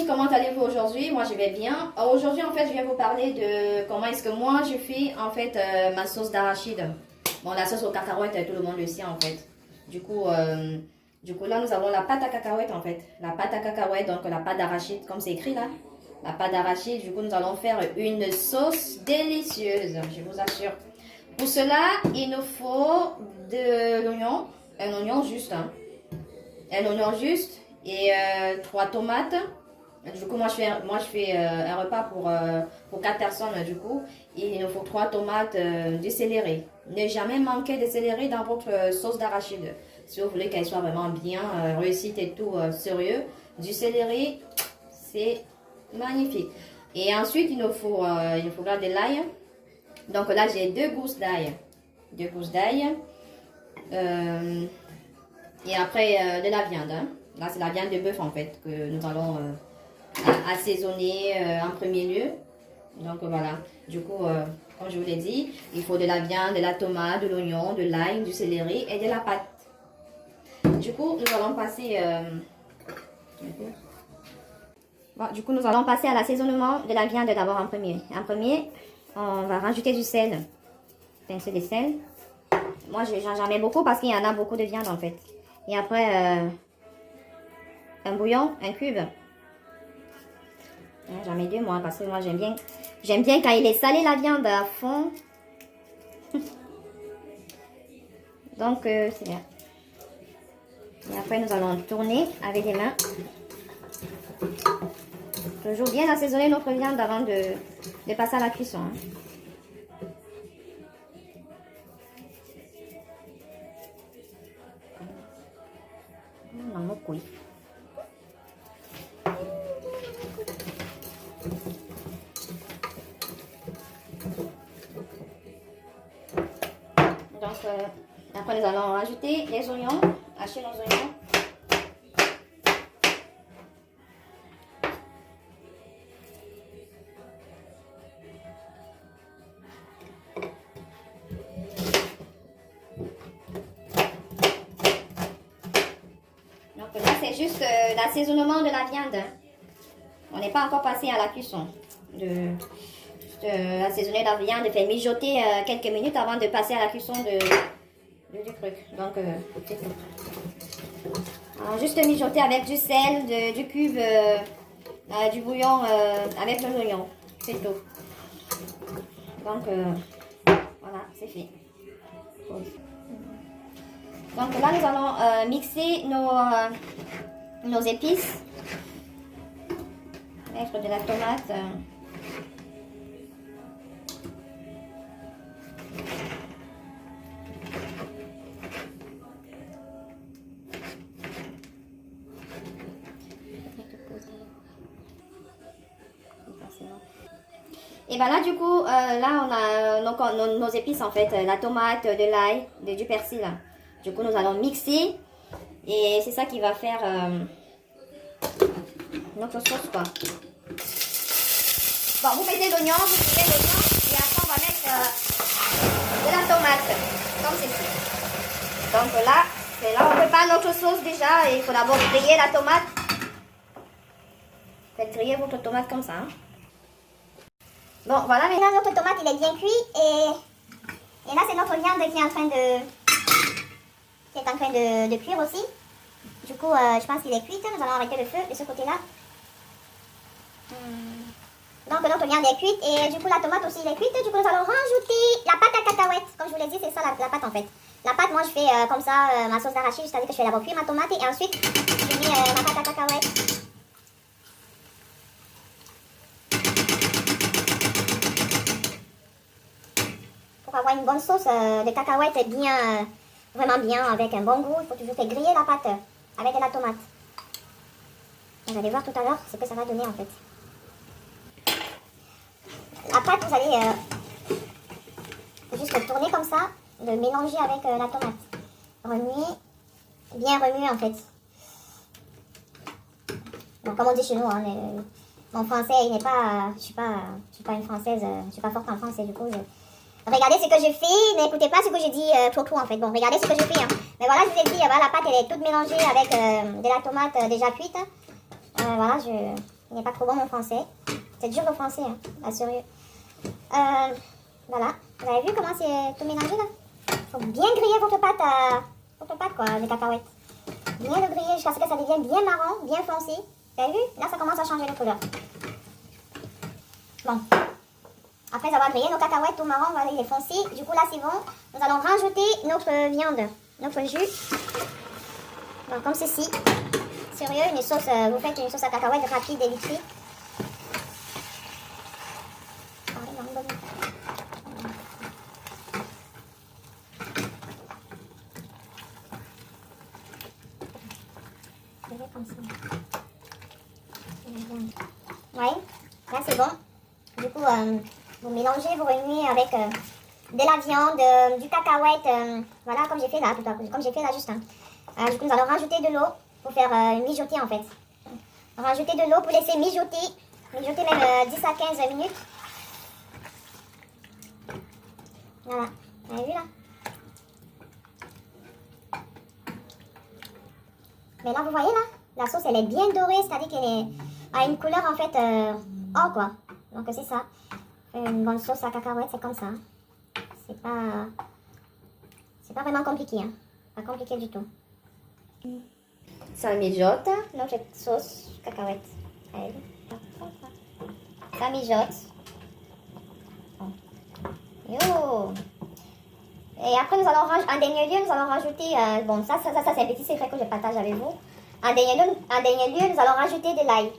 Comment allez-vous aujourd'hui? Moi je vais bien. Aujourd'hui en fait je vais vous parler de comment est-ce que moi je fais en fait ma sauce d'arachide. Bon, la sauce aux cacahuètes tout le monde le sait en fait. Du coup là nous avons la pâte à cacahuètes en fait. La pâte à cacahuètes, donc la pâte d'arachide comme c'est écrit là. La pâte d'arachide, du coup nous allons faire une sauce délicieuse, je vous assure. Pour cela il nous faut de l'oignon, un oignon juste, hein. Un oignon juste et 3 tomates. Du coup, moi, je fais un repas pour 4 personnes, du coup. Et il nous faut 3 tomates, du céleri. Ne jamais manquer de céleri dans votre sauce d'arachide. Si vous voulez qu'elle soit vraiment bien réussite et tout, sérieux. Du céleri, c'est magnifique. Et ensuite, il nous faut là de l'ail. Donc là, j'ai 2 gousses d'ail. 2 gousses d'ail. Et après, de la viande. Hein. Là, c'est la viande de bœuf, en fait, que nous allons assaisonner en premier lieu. Donc voilà, du coup, comme je vous l'ai dit, il faut de la viande, de la tomate, de l'oignon, de l'ail, du céleri et de la pâte. Du coup, nous allons passer nous allons passer à l'assaisonnement de la viande d'abord en premier. En premier, on va rajouter du sel, pincée de sel. Moi, j'en mets beaucoup parce qu'il y en a beaucoup de viande en fait. Et après, un bouillon, un cube. J'en mets 2 moi parce que moi j'aime bien quand il est salé la viande à fond. Donc c'est bien. Et après nous allons tourner avec les mains. Toujours bien assaisonner notre viande avant de passer à la cuisson. Hein. Donc, après, nous allons rajouter les oignons, hacher nos oignons. Donc là, c'est juste l'assaisonnement de la viande. On n'est pas encore passé à la cuisson. Assaisonner la viande, de faire mijoter quelques minutes avant de passer à la cuisson du truc. Donc, c'est tout. Alors, juste mijoter avec du sel, du cube, du bouillon avec le oignon. C'est tout. Donc, voilà, c'est fait. Donc là, nous allons mixer nos épices. Mettre de la tomate. Et bien là, du coup, là, on a nos épices, en fait. La tomate, de l'ail, du persil. Là. Du coup, nous allons mixer. Et c'est ça qui va faire notre sauce, quoi. Bon, vous mettez l'oignon, vous coupez l'oignon. Et après, on va mettre de la tomate. Comme ceci. Donc là, on prépare notre sauce déjà. Et il faut d'abord griller la tomate. Faites griller votre tomate comme ça. Hein. Bon, voilà, maintenant notre tomate il est bien cuit et là c'est notre viande qui est en train de cuire aussi. Du coup, je pense qu'il est cuite. Nous allons arrêter le feu de ce côté-là. Donc notre viande est cuite et du coup la tomate aussi elle est cuite. Du coup nous allons rajouter la pâte à cacahuètes. Comme je vous l'ai dit, c'est ça la pâte en fait. La pâte, moi je fais comme ça ma sauce d'arachide, c'est-à-dire que je fais d'abord cuire ma tomate et ensuite je mets ma pâte à cacahuètes. Pour avoir une bonne sauce de cacahuètes bien, vraiment bien, avec un bon goût, il faut toujours faire griller la pâte avec de la tomate. Vous allez voir tout à l'heure ce que ça va donner en fait. La pâte, vous allez juste tourner comme ça, de mélanger avec la tomate. Remuer, bien remuer en fait. Bon, comme on dit chez nous, hein, mon français il n'est pas, je suis pas une française, je suis pas forte en français du coup. Regardez ce que je fais, n'écoutez pas ce que je dis trop en fait. Bon, regardez ce que je fais. Hein. Mais voilà, je vous ai dit, voilà, la pâte elle est toute mélangée avec de la tomate déjà cuite. Voilà, Il n'est pas trop bon mon français. C'est dur le français, hein, là, sérieux. Voilà. Vous avez vu comment c'est tout mélangé là? Il faut bien griller votre pâte quoi, les cacahuètes. Bien le griller jusqu'à ce que ça devienne bien marron, bien foncé. Vous avez vu? Là, ça commence à changer de couleur. Bon. Après avoir grillé nos cacahuètes tout marron, voilà, il est foncé. Du coup, là, c'est bon. Nous allons rajouter notre viande, notre jus. Bon, comme ceci. Sérieux, une sauce, vous faites une sauce à cacahuètes rapide et vite fait. Comme ça. Ouais, là c'est bon. Du coup, vous mélangez, vous remuez avec de la viande, du cacahuète, voilà, comme j'ai fait là, comme j'ai fait là juste. Du coup, nous allons rajouter de l'eau pour faire mijoter en fait. Rajouter de l'eau pour laisser mijoter même 10 à 15 minutes. Voilà, vous avez vu là? Mais là, vous voyez là, la sauce elle est bien dorée, c'est-à-dire qu'elle a une couleur en fait or quoi. Donc c'est ça. Une bonne sauce à cacahuètes, c'est comme ça. C'est pas vraiment compliqué, hein. Pas compliqué du tout. Ça mijote, notre sauce cacahuète. Ça mijote. Yo! Et après, nous allons en dernier lieu, nous allons rajouter, bon, ça c'est un petit secret que je partage avec vous. En dernier lieu, nous allons rajouter de l'ail.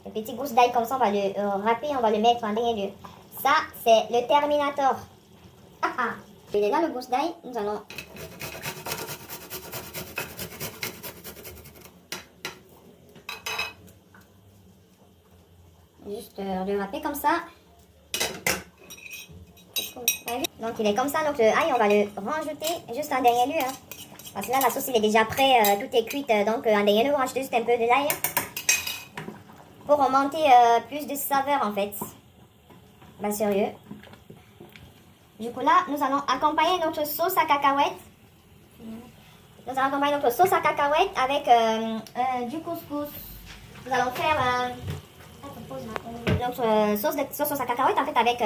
Un petit gousse d'ail comme ça, on va le râper, on va le mettre en dernier lieu. Ça, c'est le Terminator. Ah ah! Il est là le gousse d'ail, nous allons... Juste le râper comme ça. Donc il est comme ça, donc le ail on va le rajouter juste en dernier lieu. Hein. Parce que là la sauce il est déjà prêt, tout est cuit, donc en dernier lieu on va rajouter juste un peu de l'ail. Pour augmenter plus de saveur en fait. Bah sérieux. Du coup là nous allons accompagner notre sauce à cacahuètes. Nous allons accompagner notre sauce à cacahuètes avec du couscous. Nous allons faire... notre sauce à cacahuètes en fait avec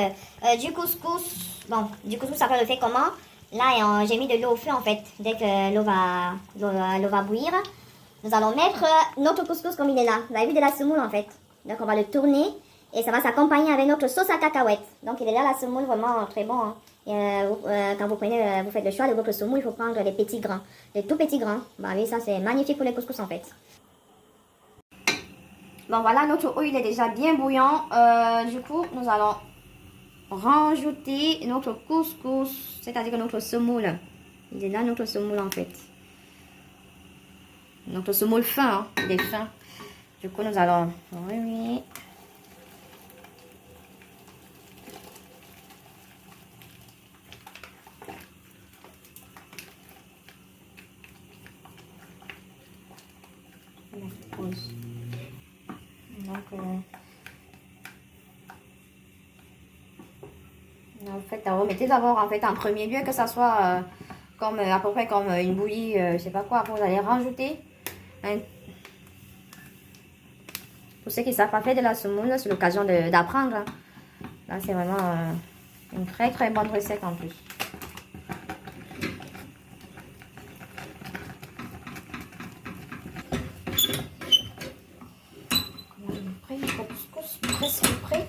du couscous. Bon, du couscous ça le fait comment? Là j'ai mis de l'eau au feu en fait. Dès que l'eau va bouillir, nous allons mettre notre couscous comme il est là. Vous avez vu de la semoule en fait. Donc on va le tourner et ça va s'accompagner avec notre sauce à cacahuètes. Donc il est là la semoule vraiment très bon. Hein. Quand vous faites le choix de votre semoule, il faut prendre les petits grains, les tout petits grains. Bah oui, ça c'est magnifique pour les couscous en fait. Bon voilà, notre eau il est déjà bien bouillant. Du coup, nous allons rajouter notre couscous, c'est-à-dire notre semoule. Il est là notre semoule en fait. Notre semoule fin, hein, il est fin. Du coup, nous allons remuer. En fait, remettez d'abord en fait en premier lieu que ça soit comme à peu près comme une bouillie, je sais pas quoi. Après vous allez rajouter pour ceux qui ne savent pas faire de la semoule, c'est l'occasion d'apprendre. Hein. Là c'est vraiment une très bonne recette en plus. Presque prêt.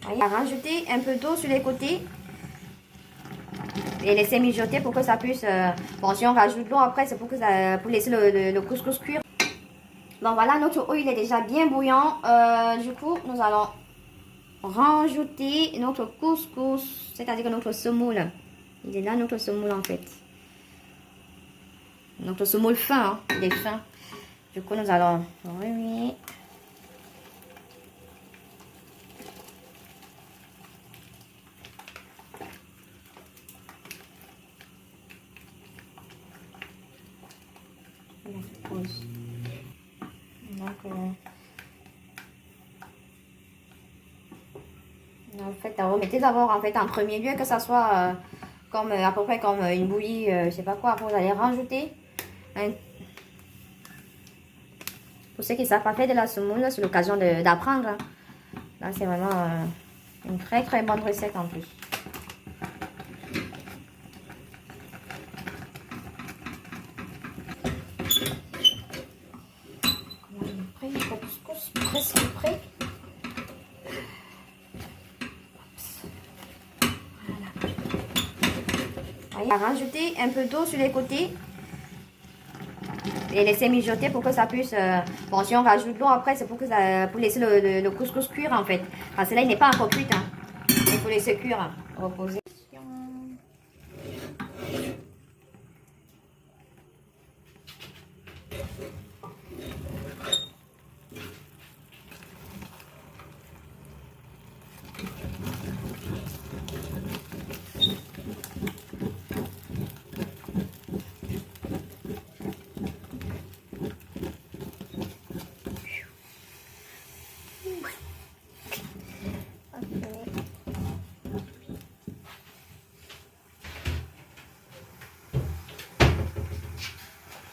On va rajouter un peu d'eau sur les côtés et laisser mijoter pour que ça puisse... bon, si on rajoute l'eau après, c'est pour laisser le couscous cuire. Bon, voilà, notre eau, il est déjà bien bouillant. Du coup, nous allons rajouter notre couscous, c'est-à-dire notre semoule. Il est là, notre semoule, en fait. Notre semoule fin, hein, il est fin. Du coup, nous allons remuer. En fait, remettez d'abord en fait en premier lieu que ça soit comme, à peu près comme une bouillie, je sais pas quoi. Après, vous allez rajouter pour ceux qui ne savent pas faire de la semoule, c'est l'occasion d'apprendre. Hein. Là, c'est vraiment une très très bonne recette en plus. Prêt, le couscous presque prêt. Voilà. On va rajouter un peu d'eau sur les côtés et laisser mijoter pour que ça puisse... Bon, si on rajoute l'eau après, c'est pour laisser le couscous cuire en fait. Parce que là, il n'est pas encore cuit. Hein. Il faut laisser cuire, hein. Reposer.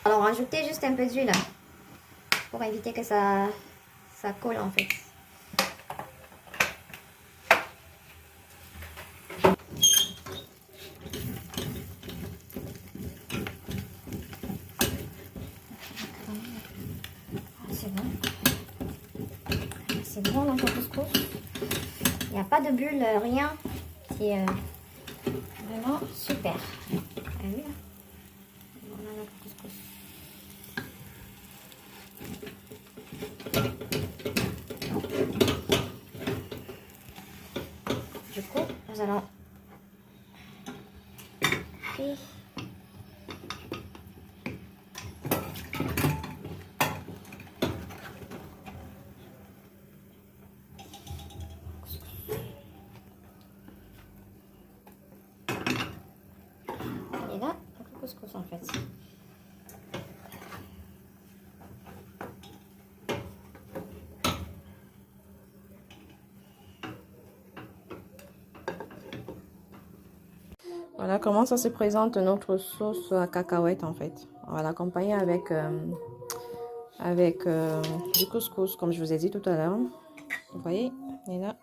Alors, rajoutez juste un peu d'huile pour éviter que ça colle en fait. C'est bon. C'est bon notre couscous. Il n'y a pas de bulles, rien. C'est vraiment super. Ah oui, là. Voilà notre couscous. Du coup, nous allons puis et là, le couscous en fait. Voilà comment ça se présente notre sauce à cacahuètes en fait. On va l'accompagner avec, du couscous comme je vous ai dit tout à l'heure. Vous voyez, et là.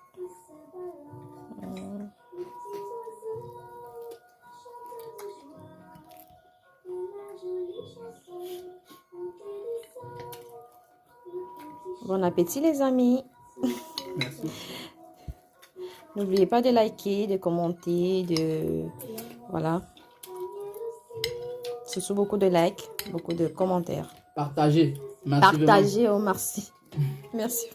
Bon appétit les amis. Merci. N'oubliez pas de liker, de commenter, voilà. Surtout beaucoup de likes, beaucoup de commentaires. Partagez. Merci. Partagez, oh merci. Merci.